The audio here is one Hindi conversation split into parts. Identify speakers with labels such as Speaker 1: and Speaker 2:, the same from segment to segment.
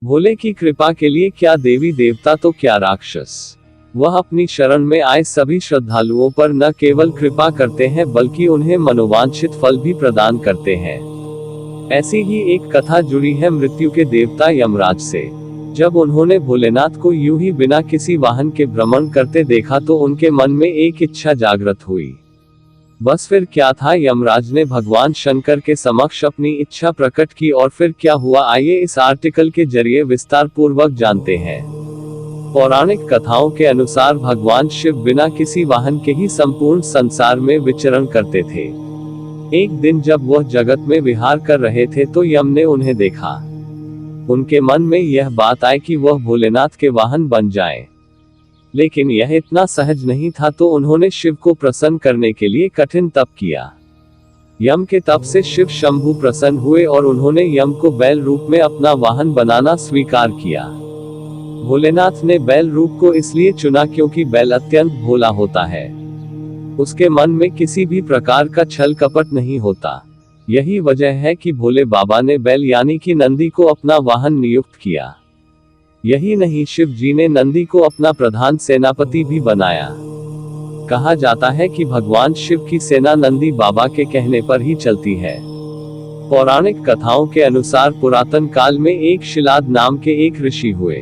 Speaker 1: भोले की कृपा के लिए क्या देवी देवता तो क्या राक्षस, वह अपनी शरण में आए सभी श्रद्धालुओं पर न केवल कृपा करते हैं बल्कि उन्हें मनोवांछित फल भी प्रदान करते हैं। ऐसी ही एक कथा जुड़ी है मृत्यु के देवता यमराज से। जब उन्होंने भोलेनाथ को यूं ही बिना किसी वाहन के भ्रमण करते देखा तो उनके मन में एक इच्छा जागृत हुई। बस फिर क्या था, यमराज ने भगवान शंकर के समक्ष अपनी इच्छा प्रकट की और फिर क्या हुआ, आइए इस आर्टिकल के जरिए विस्तार पूर्वक जानते हैं। पौराणिक कथाओं के अनुसार भगवान शिव बिना किसी वाहन के ही संपूर्ण संसार में विचरण करते थे। एक दिन जब वह जगत में विहार कर रहे थे तो यम ने उन्हें देखा। उनके मन में यह बात आई कि वह भोलेनाथ के वाहन बन जाएं। लेकिन यह इतना सहज नहीं था तो उन्होंने शिव को प्रसन्न करने के लिए कठिन तप किया। यम के तप से शिव शंभु प्रसन्न हुए और उन्होंने यम को बैल रूप में अपना वाहन बनाना स्वीकार किया। भोलेनाथ ने बैल रूप को इसलिए चुना क्योंकि बैल अत्यंत भोला होता है। उसके मन में किसी भी प्रकार का छल कपट नहीं होता। यही वजह है कि भोले बाबा ने बैल यानी कि नंदी को अपना वाहन नियुक्त किया। यही नहीं, शिव जी ने नंदी को अपना प्रधान सेनापति भी बनाया। कहा जाता है कि भगवान शिव की सेना नंदी बाबा के कहने पर ही चलती है। पौराणिक कथाओं के अनुसार पुरातन काल में एक शिलाद नाम के एक ऋषि हुए,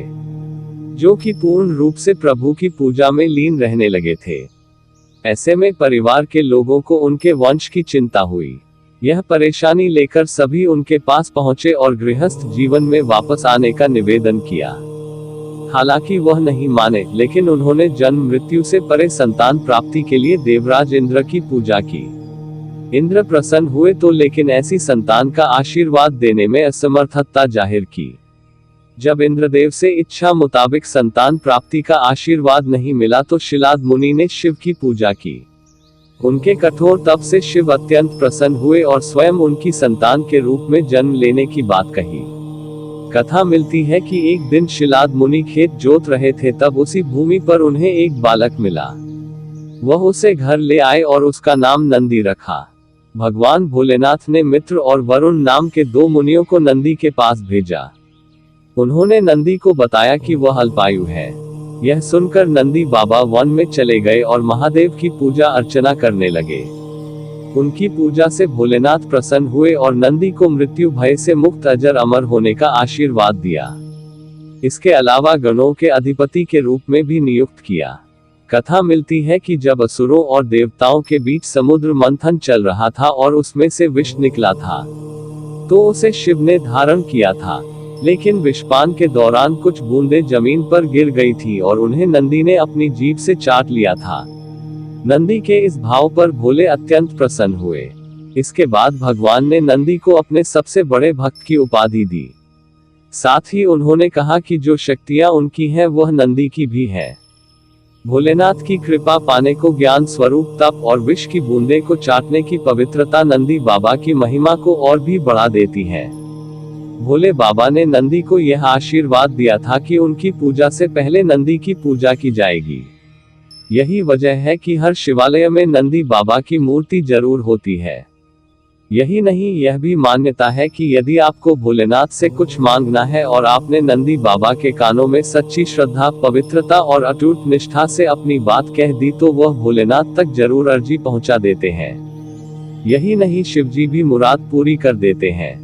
Speaker 1: जो कि पूर्ण रूप से प्रभु की पूजा में लीन रहने लगे थे। ऐसे में परिवार के लोगों को उनके वंश की चिंता हुई। यह परेशानी लेकर सभी उनके पास पहुंचे और गृहस्थ जीवन में वापस आने का निवेदन किया। हालांकि वह नहीं माने, लेकिन उन्होंने जन्म मृत्यु से परे संतान प्राप्ति के लिए देवराज इंद्र की पूजा की। इंद्र प्रसन्न हुए तो लेकिन ऐसी संतान का आशीर्वाद देने में असमर्थता जाहिर की। जब इंद्रदेव से इच्छा मुताबिक संतान प्राप्ति का आशीर्वाद नहीं मिला तो शिलाद मुनि ने शिव की पूजा की। उनके कठोर तप से शिव अत्यंत प्रसन्न हुए और स्वयं उनकी संतान के रूप में जन्म लेने की बात कही। कथा मिलती है कि एक दिन शिलाद मुनि खेत जोत रहे थे, तब उसी भूमि पर उन्हें एक बालक मिला। वह उसे घर ले आए और उसका नाम नंदी रखा। भगवान भोलेनाथ ने मित्र और वरुण नाम के दो मुनियों को नंदी के पास भेजा। उन्होंने नंदी को बताया कि वह अल्पायु है। यह सुनकर नंदी बाबा वन में चले गए और महादेव की पूजा अर्चना करने लगे। उनकी पूजा से भोलेनाथ प्रसन्न हुए और नंदी को मृत्यु भय से मुक्त अजर अमर होने का आशीर्वाद दिया। इसके अलावा गणों के अधिपति के रूप में भी नियुक्त किया। कथा मिलती है कि जब असुरों और देवताओं के बीच समुद्र मंथन चल रहा था और उसमें से विष निकला था, तो उसे शिव ने धारण किया था। लेकिन विषपान के दौरान कुछ बूंदें जमीन पर गिर गई थी और उन्हें नंदी ने अपनी जीभ से चाट लिया था। नंदी के इस भाव पर भोले अत्यंत प्रसन्न हुए। इसके बाद भगवान ने नंदी को अपने सबसे बड़े भक्त की उपाधि दी। साथ ही उन्होंने कहा कि जो शक्तियां उनकी हैं वह नंदी की भी है। भोलेनाथ की कृपा पाने को ज्ञान स्वरूप तप और विष की बूंदे को चाटने की पवित्रता नंदी बाबा की महिमा को और भी बढ़ा देती है। भोले बाबा ने नंदी को यह आशीर्वाद दिया था कि उनकी पूजा से पहले नंदी की पूजा की जाएगी। यही वजह है कि हर शिवालय में नंदी बाबा की मूर्ति जरूर होती है। यही नहीं, यह भी मान्यता है कि यदि आपको भोलेनाथ से कुछ मांगना है और आपने नंदी बाबा के कानों में सच्ची श्रद्धा, पवित्रता और अटूट निष्ठा से अपनी बात कह दी तो वह भोलेनाथ तक जरूर अर्जी पहुंचा देते हैं। यही नहीं, शिवजी भी मुराद पूरी कर देते हैं।